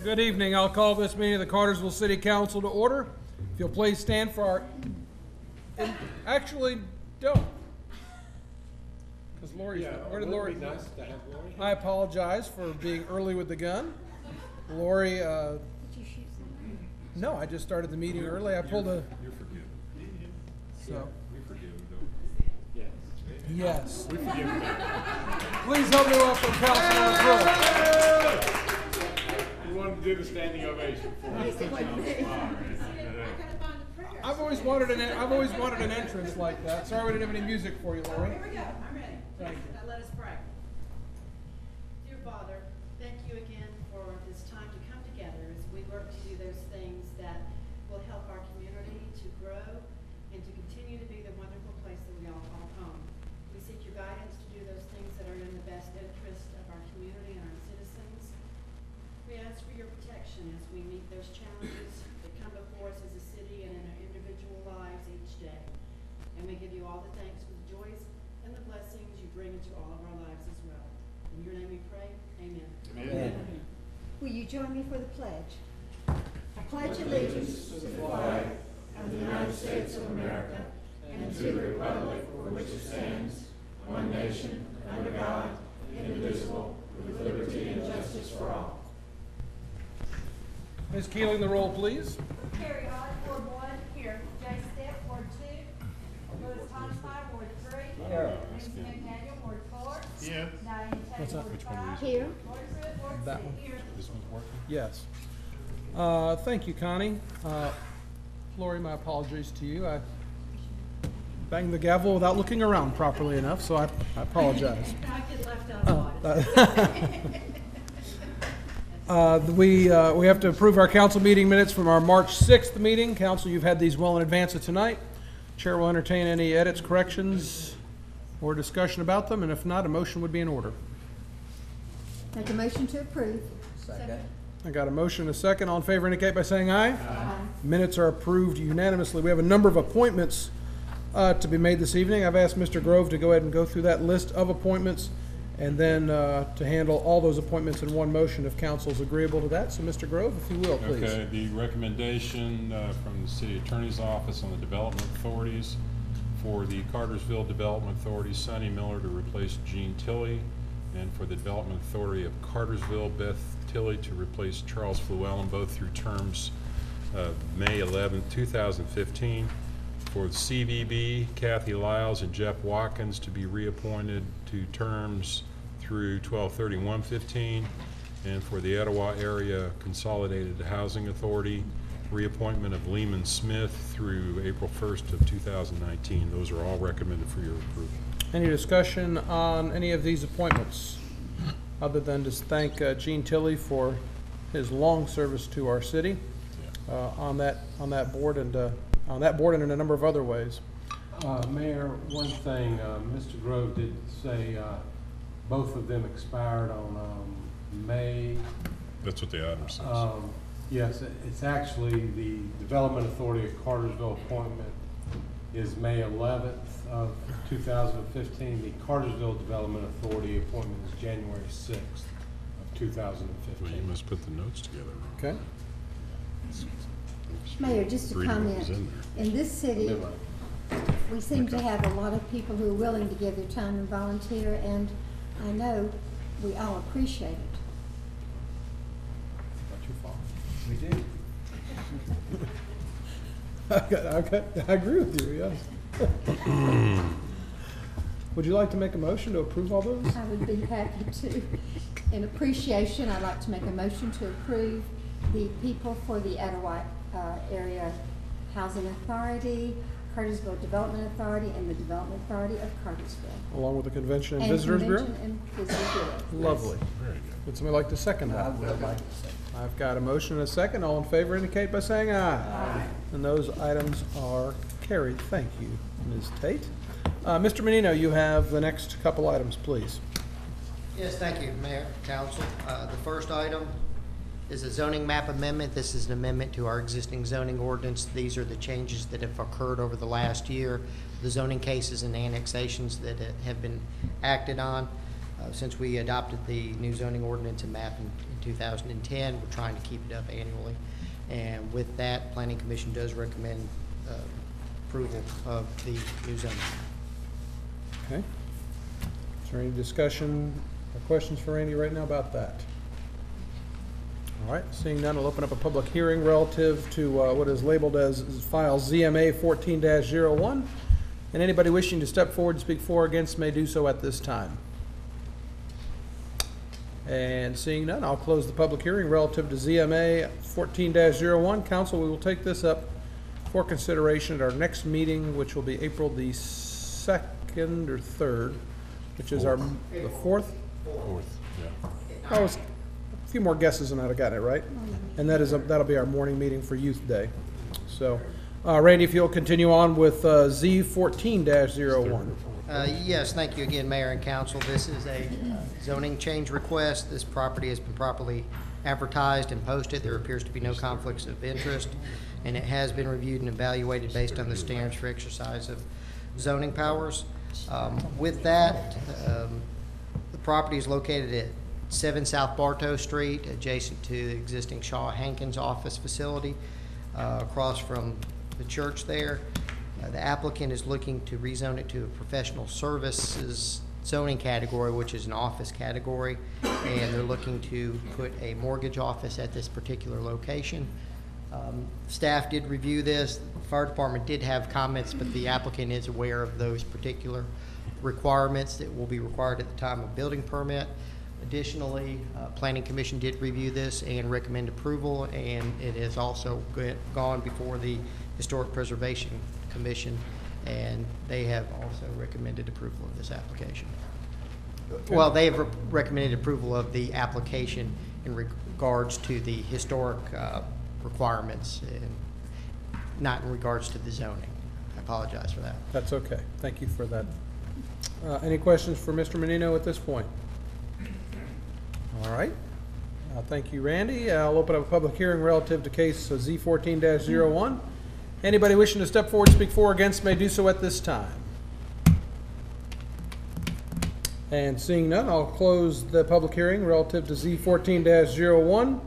Good evening. I'll call this meeting of the Cartersville City Council to order. If you'll please stand for our... Actually, don't. Because Lori's... where did Lori... Nice to have Lori. I apologize for being early with the gun. Lori, Did you shoot something? no, I just started the meeting early. I pulled a... You're forgiven. So, We forgive him, don't Yes. yes. We forgive him. Please help me welcome Councilman Brooks. We wanted to do the standing ovation for him. I've always wanted an entrance like that. Sorry we didn't have any music for you, Lori. Here we go. I'm ready. Thank you. Now let us pray. Dear Father, thank you again for this time to come together as we work to do those things that will help our community to grow and to continue to be the wonderful place that we all call home. We seek your guidance to do those things that are in the best interest of our community and our citizens. We ask for your protection as we meet those challenges that come before us as a city and in our individual lives each day. And we give you all the thanks for the joys and the blessings you bring into all of our lives as well. In your name we pray, amen. Amen. Will you join me for the pledge? I pledge allegiance to the flag of the United States of America and to the republic for which it stands, one nation, under God, indivisible, with liberty and justice for all. Ms. Keeling, the roll, please. Carrie Hall, Ward 1. Here. Jay Step, Ward 2. Louis Tonstein, Ward 3. Here. Nancy McDaniel, Ward 4. Here. Diane Taylor, What's that? Ward Which one 5. is Here. Lori Pruitt, Ward That 6. one. Here. This one's working? Yes. Thank you, Connie. Lori, my apologies to you. I banged the gavel without looking around properly enough, so I apologize. I get left out of We have to approve our council meeting minutes from our March 6th meeting. Council, you've had these well in advance of tonight. Chair will entertain any edits, corrections, or discussion about them, and if not, a motion would be in order. Make a motion to approve. I got a motion and a second. All in favor indicate by saying aye. Aye. Minutes are approved unanimously. We have a number of appointments to be made this evening. I've asked Mr. Grove to go ahead and go through that list of appointments and then to handle all those appointments in one motion if council is agreeable to that. So, Mr. Grove, if you will, please. Okay, the recommendation from the City Attorney's Office on the Development Authorities for the Cartersville Development Authority, Sonny Miller to replace Gene Tilley, and for the Development Authority of Cartersville, Beth Tilley to replace Charles Flewellen, both through terms of May 11, 2015. For the CVB, Kathy Lyles and Jeff Watkins to be reappointed to terms through 12/31/15. And for the Etowah Area Consolidated Housing Authority, reappointment of Lehman Smith through April 1st of 2019. Those are all recommended for your approval. Any discussion on any of these appointments, other than to thank Gene Tilley for his long service to our city on that board and in a number of other ways. Mayor, one thing, Mr. Grove did say both of them expired on May. That's what the item says. Yes, it's actually the Development Authority of Cartersville appointment is May 11th of 2015. The Cartersville Development Authority appointment is January 6th of 2015. Well, you must put the notes together wrong. Okay. Mayor, just a Reading what comment. was in there. In this city, we seem to have a lot of people who are willing to give their time and volunteer, and I know we all appreciate it. Not your fault. We do. I agree with you, yes. Would you like to make a motion to approve all those? I would be happy to. In appreciation, I'd like to make a motion to approve the people for the Etowah Area Housing Authority, Cartersville Development Authority, and the Development Authority of Cartersville. Along with the Convention and Visitors Bureau? Convention and Visitors Bureau. Lovely. Very good. Would somebody like to second that? I've got a motion and a second. All in favor indicate by saying aye. Aye. And those items are carried. Thank you, Ms. Tate. Mr. Menino, you have the next couple items, please. Yes, thank you, Mayor, Council. The first item is a zoning map amendment. This is an amendment to our existing zoning ordinance. These are the changes that have occurred over the last year, the zoning cases and annexations that have been acted on. Since we adopted the new zoning ordinance and map in 2010, we're trying to keep it up annually. And with that, Planning Commission does recommend approval of the new zoning. Okay. Is there any discussion or questions for Randy right now about that? All right, seeing none, I'll open up a public hearing relative to what is labeled as file ZMA 14-01. And anybody wishing to step forward and speak for or against may do so at this time. And seeing none, I'll close the public hearing relative to ZMA 14-01. Council, we will take this up for consideration at our next meeting, which will be April the 2nd or 3rd, which is the 4th? Fourth, yeah. Oh, it's a few more guesses and I'd have gotten it right. And that'll be our morning meeting for Youth Day. So, Randy, if you'll continue on with Z 14-01. Yes, thank you again, Mayor and Council. This is a zoning change request. This property has been properly advertised and posted. There appears to be no conflicts of interest, and it has been reviewed and evaluated based on the standards for exercise of zoning powers. With that, the property is located at 7 South Bartow Street, adjacent to the existing Shaw Hankins office facility, across from the church there. The applicant is looking to rezone it to a professional services zoning category, which is an office category, and they're looking to put a mortgage office at this particular location. Staff did review this. The fire department did have comments, but the applicant is aware of those particular requirements that will be required at the time of building permit. Additionally, Planning Commission did review this and recommend approval, and it has also gone before the Historic Preservation Commission, and they have also recommended approval of this application. Okay. Well, they have recommended approval of the application in regards to the historic requirements, and not in regards to the zoning. I apologize for that. That's okay. Thank you for that. Any questions for Mr. Menino at this point? All right. Thank you, Randy. I'll open up a public hearing relative to case Z 14-01. Anybody wishing to step forward and speak for or against may do so at this time. And seeing none, I'll close the public hearing relative to Z 14-01.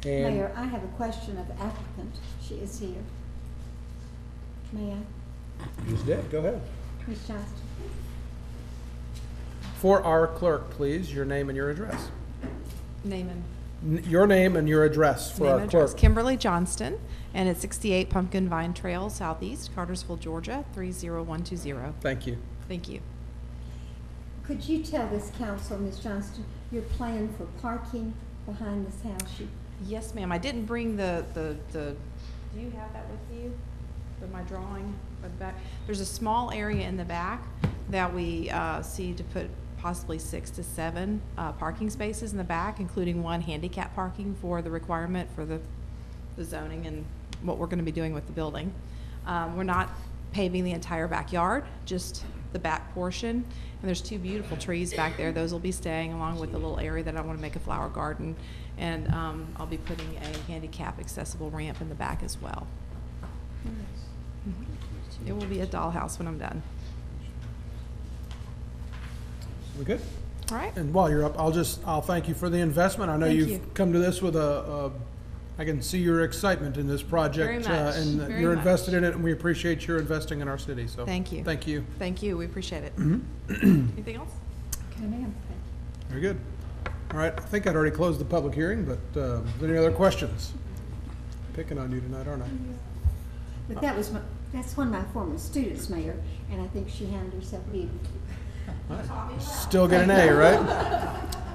Mayor, I have a question of the applicant. She is here. May I? Who's dead? Go ahead. Ms. Johnston. For our clerk, please, your name and your address. Name Your name and your address for our and clerk. address. Kimberly Johnston, and it's 68 Pumpkin Vine Trail, Southeast, Cartersville, Georgia, 30120. Thank you. Thank you. Could you tell this council, Ms. Johnston, your plan for parking behind this house? Yes, ma'am. I didn't bring do you have that with you? For my drawing at the back? There's a small area in the back that we see to put possibly 6 to 7 parking spaces in the back, including one handicap parking for the requirement for the zoning and what we're going to be doing with the building. We're not paving the entire backyard, just the back portion. And there's 2 beautiful trees back there. Those will be staying, along with the little area that I want to make a flower garden. And I'll be putting a handicap accessible ramp in the back as well. It will be a dollhouse when I'm done. We good? All right. And while you're up, I'll thank you for the investment. I know Thank you've you. come to this with I can see your excitement in this project. Very much, And very you're much. invested in it, and we appreciate your investing in our city, so. Thank you. Thank you. Thank you. We appreciate it. Mm-hmm. Anything else? Okay, ma'am. Very good. All right, I think I'd already closed the public hearing, but is there any other questions? Picking on you tonight, aren't I? But that's one of my former students, Mayor, and I think she handled herself beautifully. Still get an A, right?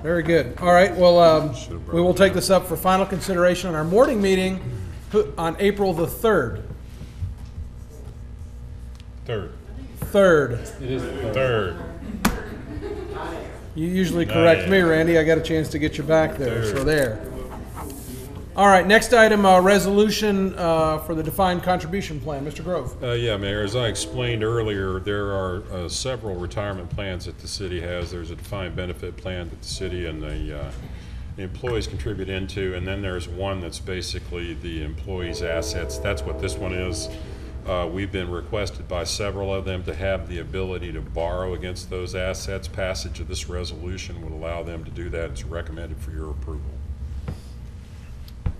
Very good. All right, well, we will take this up for final consideration on our morning meeting on April the 3rd. Third. It is Third. You usually correct me, Randy. I got a chance to get you back there, so there. All right, next item, resolution for the defined contribution plan. Mr. Grove. Yeah, Mayor, as I explained earlier, there are several retirement plans that the city has. There's a defined benefit plan that the city and the employees contribute into, and then there's one that's basically the employees' assets. That's what this one is. We've been requested by several of them to have the ability to borrow against those assets. Passage of this resolution would allow them to do that. It's recommended for your approval. If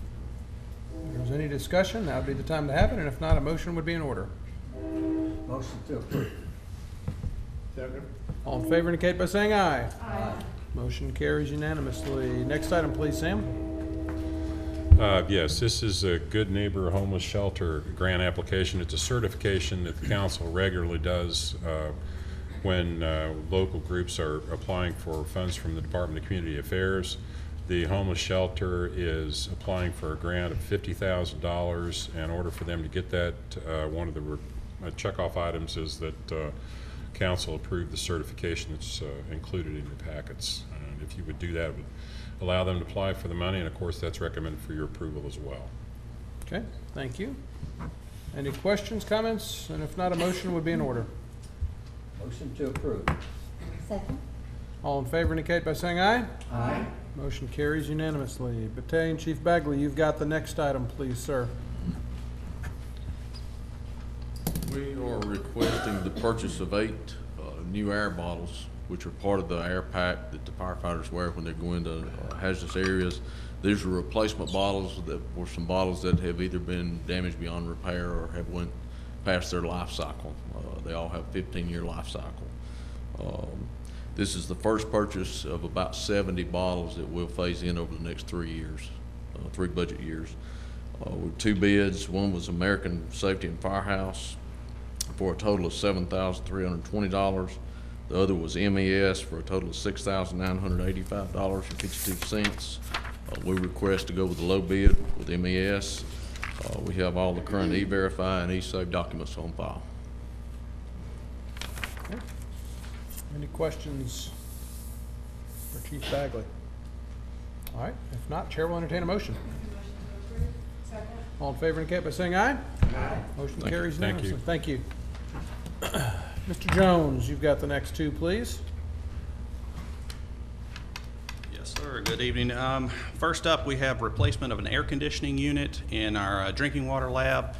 there's any discussion, that would be the time to have it, and if not, a motion would be in order. Motion to approve. Second. All in favor indicate by saying aye. Aye. Motion carries unanimously. Next item, please, Sam. Yes, this is a Good Neighbor Homeless Shelter grant application. It's a certification that the council regularly does when local groups are applying for funds from the Department of Community Affairs. The homeless shelter is applying for a grant of $50,000. In order for them to get that, one of the checkoff items is that council approved the certification that's included in your packets. And if you would do that, it would allow them to apply for the money, and of course that's recommended for your approval as well. Okay, thank you. Any questions, comments? And if not, a motion would be in order. Motion to approve. Second. All in favor indicate by saying aye. Aye. Motion carries unanimously. Battalion Chief Bagley, you've got the next item, please, sir. We are requesting the purchase of 8 new air bottles, which are part of the air pack that the firefighters wear when they go into hazardous areas. These are replacement bottles that were some bottles that have either been damaged beyond repair or have went past their life cycle. They all have 15-year life cycle. This is the first purchase of about 70 bottles that we'll phase in over the next 3 years, 3 budget years. With 2 bids. One was American Safety and Firehouse for a total of $7,320. The other was MES for a total of $6,985.52. We request to go with the low bid with MES. We have all the current E-Verify and E-Save documents on file. Okay. Any questions for Chief Bagley? All right, if not, Chair will entertain a motion. Second. All in favor indicate by saying aye. Aye. Motion carries Thank you. unanimously. Thank you. Mr. Jones, you've got the next 2, please. Yes, sir. Good evening. First up, we have replacement of an air conditioning unit in our drinking water lab.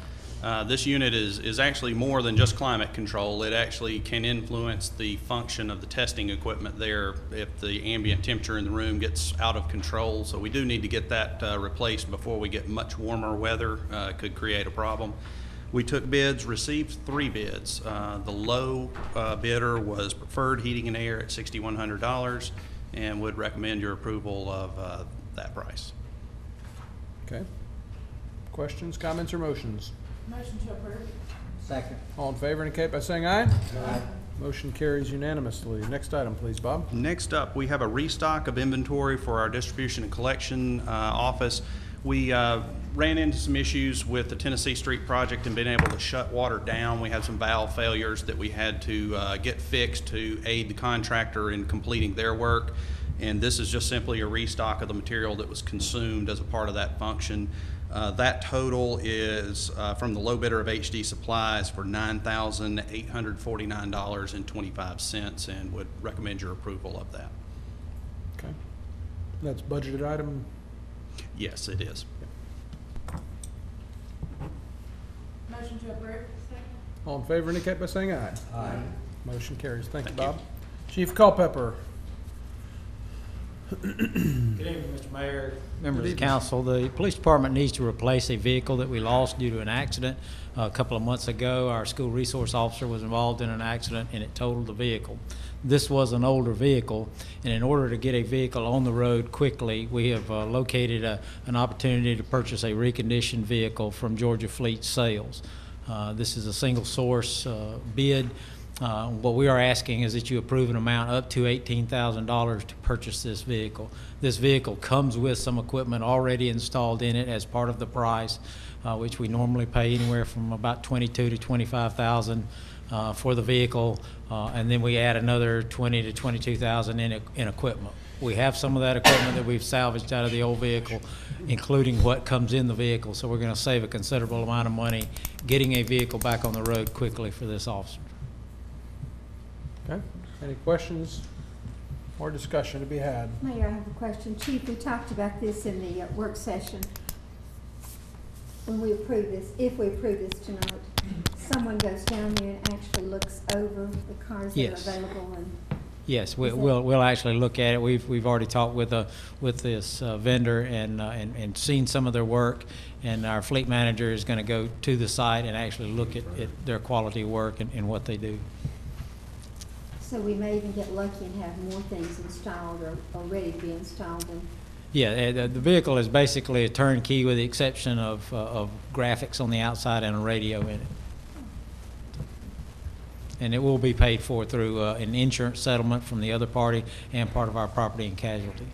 This unit is actually more than just climate control. It actually can influence the function of the testing equipment there if the ambient temperature in the room gets out of control. So we do need to get that replaced before we get much warmer weather. Could create a problem. We took bids, received 3 bids. The low bidder was Preferred Heating and Air at $6,100, and would recommend your approval of that price. Okay. Questions, comments, or motions? Motion to approve. Second. All in favor indicate by saying aye. Aye. Motion carries unanimously. Next item, please, Bob. Next up, we have a restock of inventory for our distribution and collection office. We ran into some issues with the Tennessee Street project and been able to shut water down. We had some valve failures that we had to get fixed to aid the contractor in completing their work. And this is just simply a restock of the material that was consumed as a part of that function. That total is from the low bidder of HD Supplies for $9,849.25, and would recommend your approval of that. Okay. That's budgeted item. Yes, it is. Motion to approve. Second. All in favor indicate by saying aye. Aye. Motion carries. Thank you, Thank Bob. Chief Culpepper. Good evening, Mr. Mayor, members of the council. The police department needs to replace a vehicle that we lost due to an accident. A couple of months ago, our school resource officer was involved in an accident and it totaled the vehicle. This was an older vehicle, and in order to get a vehicle on the road quickly, we have located an opportunity to purchase a reconditioned vehicle from Georgia Fleet Sales. This is a single source bid. What we are asking is that you approve an amount up to $18,000 to purchase this vehicle. This vehicle comes with some equipment already installed in it as part of the price, which we normally pay anywhere from about $22,000 to $25,000 for the vehicle, and then we add another $20,000 to $22,000 in equipment. We have some of that equipment that we've salvaged out of the old vehicle, including what comes in the vehicle, so we're going to save a considerable amount of money getting a vehicle back on the road quickly for this officer. Okay. Any questions or discussion to be had? Mayor, I have a question. Chief, we talked about this in the work session. when we approve this, if we approve this tonight, someone goes down there and actually looks over the cars that are Yes. available and Yes, Is that- we'll actually look at it. We've already talked with this vendor and seen some of their work, and our fleet manager is going to go to the site and actually look at their quality of work and what they do. so we may even get lucky and have more things installed or ready to be installed. And Yeah, the vehicle is basically a turnkey with the exception of graphics on the outside and a radio in it. And it will be paid for through an insurance settlement from the other party and part of our property and casualty.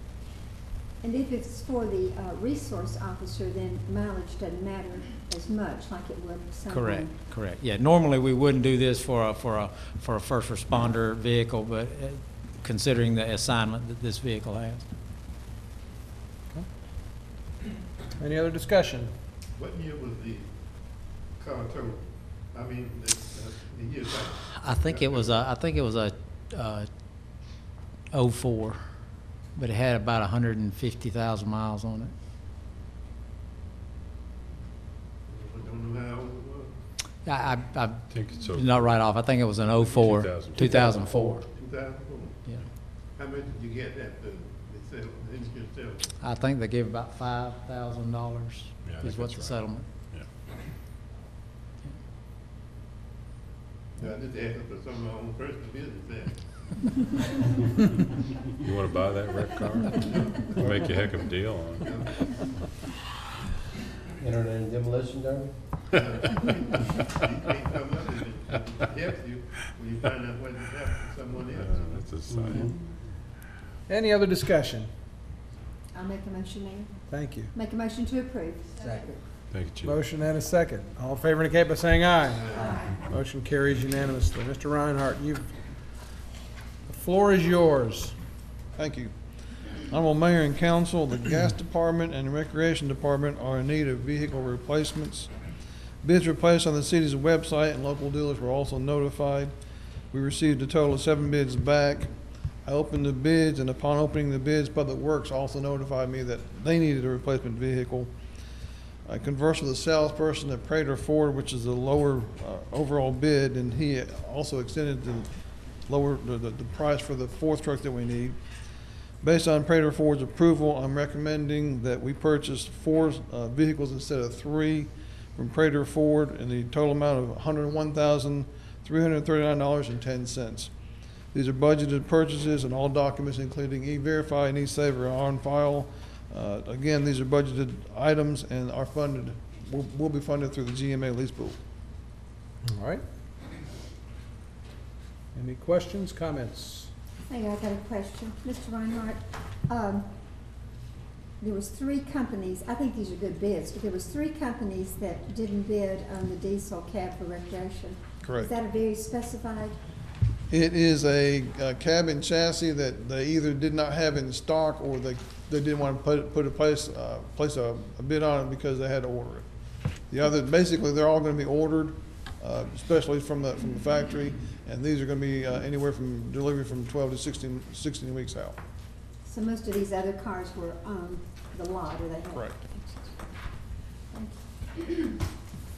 And if it's for the resource officer, then mileage doesn't matter as much like it would someone. Correct. Yeah, normally we wouldn't do this for a first responder vehicle, but considering the assignment that this vehicle has. Any other discussion? What year was the car total? I mean, the year back. I think it was a 04, but it had about 150,000 miles on it. I don't know how old it was. I think it's not right off. I think it was an 04, 2004. 2004. Yeah. How much did you get that, the insurance settlement? I think they give about $5,000 Yeah, I is think what that's the right. settlement. Yeah. No, I just asking for some of my own personal business there. You want to buy that wrecked car? We'll make you a heck of a deal on it. Internet and demolition derby? You can't come up with it. It helps you when you find out what has happened to someone else. That's a sign. Any other discussion? I'll make a motion, Mayor. Thank you. Make a motion to approve. Second. Thank you, Chief. Motion and a second. All in favor indicate by saying aye. Motion carries unanimously. Mr. Reinhardt, the floor is yours. Thank you. Honorable Mayor and Council, the Gas Department and the Recreation Department are in need of vehicle replacements. Bids were placed on the city's website and local dealers were also notified. We received a total of 7 bids back. I opened the bids, and upon opening the bids, Public Works also notified me that they needed a replacement vehicle. I conversed with a salesperson at Prater Ford, which is the lower overall bid, and he also extended the price for the 4th truck that we need. Based on Prater Ford's approval, I'm recommending that we purchase 4 vehicles instead of 3 from Prater Ford in the total amount of $101,339.10. These are budgeted purchases, and all documents, including E-Verify and E-Save, are on file. Again, these are budgeted items and are funded, will be funded through the GMA lease pool. All right. Any questions, comments? Hey, I got a question. Mr. Reinhardt, there was 3 companies, I think these are good bids, but there was 3 companies that didn't bid on the diesel cab for recreation. Correct. Is that a very specified? It is a cabin chassis that they either did not have in stock or they didn't want to place a bid on it because they had to order it. The other, basically, they're all going to be ordered, especially from the factory, and these are going to be anywhere from delivery from 12 to 16 weeks out. So most of these other cars were on the lot, or they had? Correct.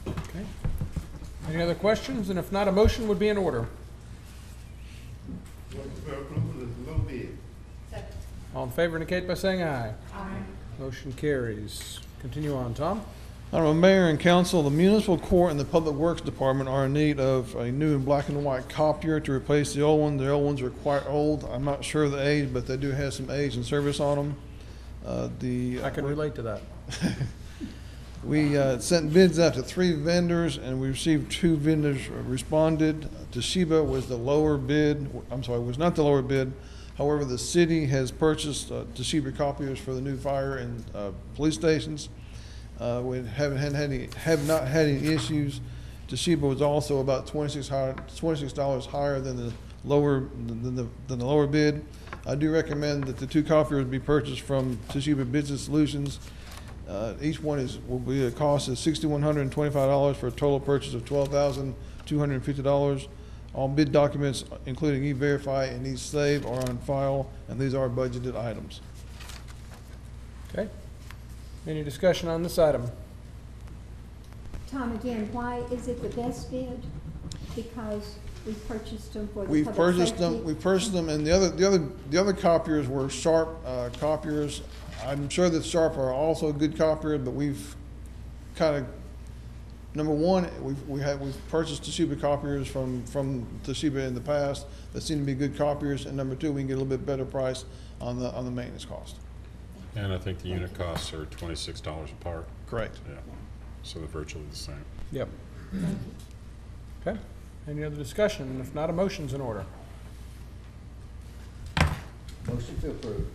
Okay. Any other questions? And if not, a motion would be in order. Motion for approval is low bid. All in favor indicate by saying aye. Motion carries. Continue on, Tom. Honorable Mayor and Council, the Municipal Court and the Public Works Department are in need of a new black and white copier to replace the old one. The old ones are quite old. I'm not sure of the age, but they do have some age and service on them. I can relate to that. We sent bids out to 3 vendors, and we received 2 vendors responded. Toshiba was the lower bid, was not the lower bid. However, the city has purchased Toshiba copiers for the new fire and police stations. We have not had any issues. Toshiba was also about $26 higher than the lower bid. I do recommend that the 2 copiers be purchased from Toshiba Business Solutions. Each one will be a cost of $6,125 for a total purchase of $12,250. All bid documents, including E-Verify and E-Save, are on file, and these are budgeted items. Okay. Any discussion on this item? Tom, again, why is it the best bid? Because we purchased them for the We've public purchased safety? them, and the other copiers were Sharp, copiers. I'm sure that Sharp are also good copiers, but we've kind of, number one, we've purchased Toshiba copiers from Toshiba in the past that seem to be good copiers, and number two, we can get a little bit better price on the maintenance cost. And I think the unit costs are $26 a part. Correct. Yeah, so they're virtually the same. Yep. Okay, any other discussion? If not, a motion's in order. Motion to approve.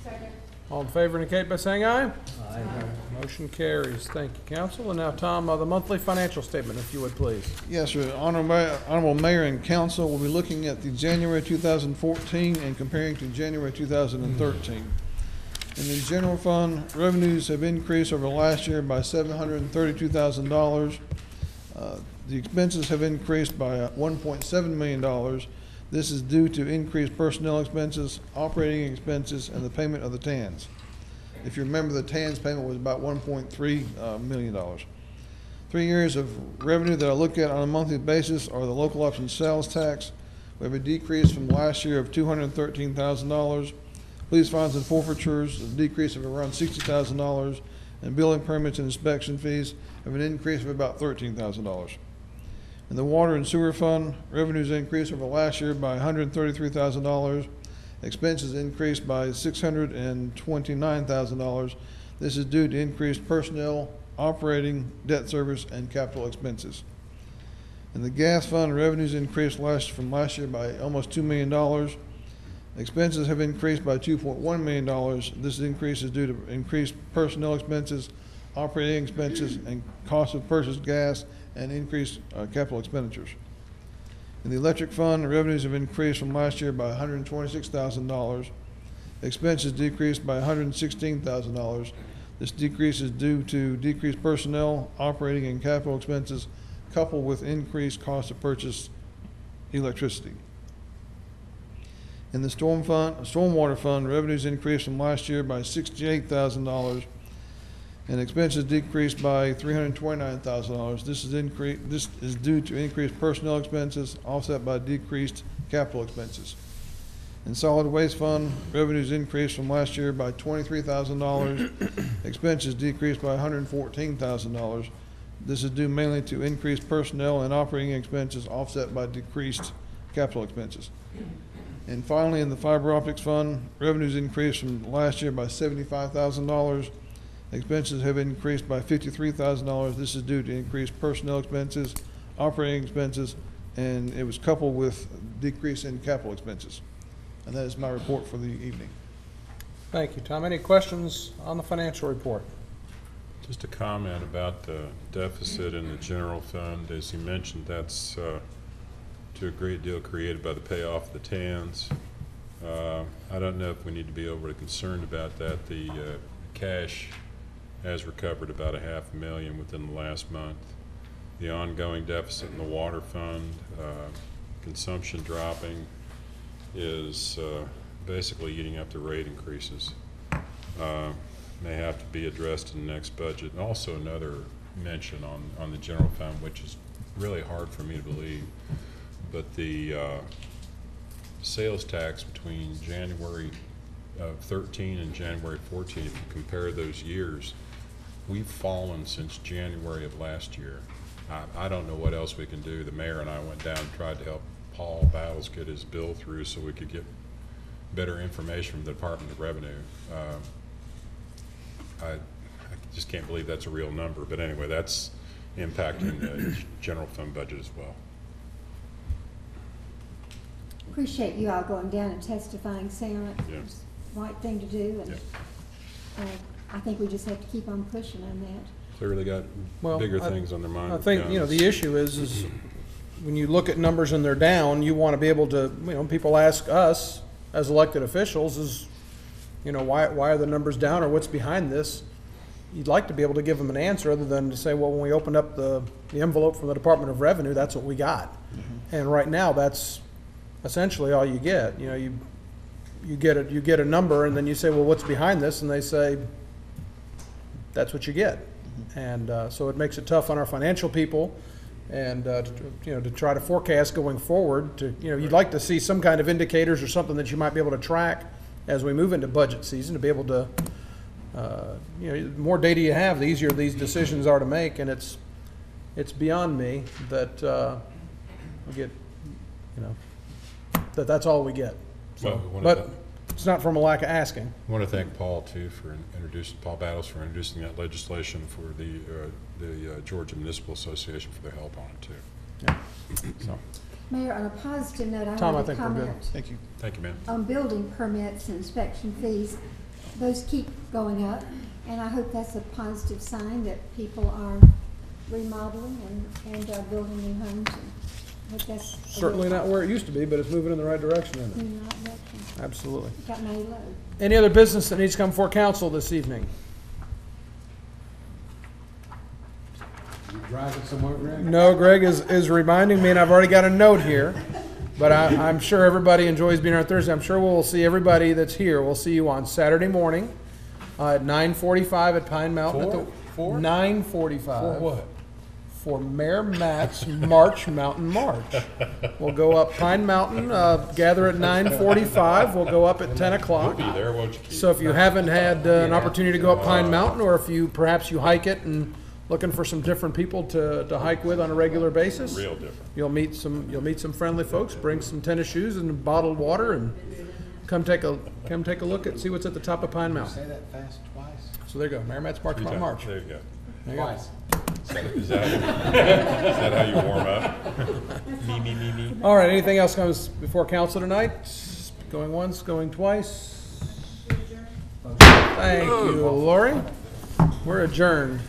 Second. All in favor indicate by saying aye. Aye. Motion carries. Thank you, council. And now, Tom, the monthly financial statement, if you would, please. Yes, sir. Honorable Mayor and Council will be looking at the January 2014 and comparing to January 2013. In the general fund, revenues have increased over last year by $732,000. The expenses have increased by $1.7 million. This is due to increased personnel expenses, operating expenses, and the payment of the TANs. If you remember, the TANs payment was about $1.3 million. 3 years of revenue that I look at on a monthly basis are the local option sales tax. We have a decrease from last year of $213,000. Police fines and forfeitures, a decrease of around $60,000. And building permits and inspection fees have an increase of about $13,000. In the water and sewer fund, revenues increased over last year by $133,000. Expenses increased by $629,000. This is due to increased personnel, operating, debt service, and capital expenses. In the gas fund, revenues increased from last year by almost $2 million. Expenses have increased by $2.1 million. This increase is due to increased personnel expenses, operating expenses, and cost of purchased gas, and increased capital expenditures. In the electric fund, revenues have increased from last year by $126,000. Expenses decreased by $116,000. This decrease is due to decreased personnel, operating, and capital expenses, coupled with increased cost of purchased electricity. In the stormwater fund, revenues increased from last year by $68,000, and expenses decreased by $329,000. This is due to increased personnel expenses offset by decreased capital expenses. In solid waste fund, revenues increased from last year by $23,000. Expenses decreased by $114,000. This is due mainly to increased personnel and operating expenses offset by decreased capital expenses. And finally, in the fiber optics fund, revenues increased from last year by $75,000. Expenses have increased by $53,000. This is due to increased personnel expenses, operating expenses, and it was coupled with decrease in capital expenses. And that is my report for the evening. Thank you, Tom. Any questions on the financial report? Just a comment about the deficit in the general fund. As you mentioned, that's to a great deal created by the payoff of the TANs. I don't know if we need to be overly concerned about that. The cash has recovered about $500,000 within the last month. The ongoing deficit in the water fund, consumption dropping, is basically eating up the rate increases. May have to be addressed in the next budget. And also another mention on the general fund, which is really hard for me to believe, but the sales tax between January of 13 and January 14, if you compare those years, we've fallen since January of last year. I don't know what else we can do. The mayor and I went down and tried to help Paul Battles get his bill through so we could get better information from the Department of Revenue. I just can't believe that's a real number, but anyway, that's impacting the general fund budget as well. Appreciate you all going down and testifying, Sam. Yeah. It's the right thing to do, and Yeah. I think we just have to keep on pushing on that. Clearly got bigger things on their mind. I with think, guns. the issue is when you look at numbers and they're down, you want to be able to, people ask us as elected officials is, why are the numbers down or what's behind this? You'd like to be able to give them an answer other than to say, well, when we opened up the envelope from the Department of Revenue, that's what we got. Mm-hmm. And right now, that's essentially all you get. You get a number and then you say, well, what's behind this? And they say, that's what you get. And so it makes it tough on our financial people, and to try to forecast going forward. You'd like to see some kind of indicators or something that you might be able to track as we move into budget season, to be able to, the more data you have, the easier these decisions are to make. And it's beyond me that we get, that's all we get. So, but it's not from a lack of asking. I want to thank Paul too for Paul Battles for introducing that legislation for the Georgia Municipal Association for their help on it too. Yeah. So. Mayor, on a positive note, I Tom, want I to think we're good. comment Thank you. Thank you, ma'am. on building permits and inspection fees. Those keep going up, and I hope that's a positive sign that people are remodeling and building new homes. I hope that's Certainly not where it used to be, but it's moving in the right direction, isn't it? in the right direction. Absolutely. Got made low. Any other business that needs to come before council this evening? You driving somewhere, Greg? No, Greg is reminding me, and I've already got a note here, but I'm sure everybody enjoys being here on Thursday. I'm sure we'll see everybody that's here. We'll see you on Saturday morning at 9:45 at Pine Mountain. For 9:45. For what? For Mayor Matt's Mountain March. We'll go up Pine Mountain, gather at 9:45. We'll go up at 10 o'clock. We'll be there, won't you, Keith? So if you haven't had an opportunity to go up Pine Mountain, or if perhaps you hike it and looking for some different people to hike with on a regular basis, Real different. you'll meet some friendly folks. Bring some tennis shoes and bottled water, and come take a look at see what's at the top of Pine Mountain. Say that fast twice. So there you go, Mayor Matt's March Mountain March. There you go. There you go. Twice. Is that how you warm up? Me. All right, anything else comes before council tonight? Going once, going twice? Thank you, Lori. We're adjourned.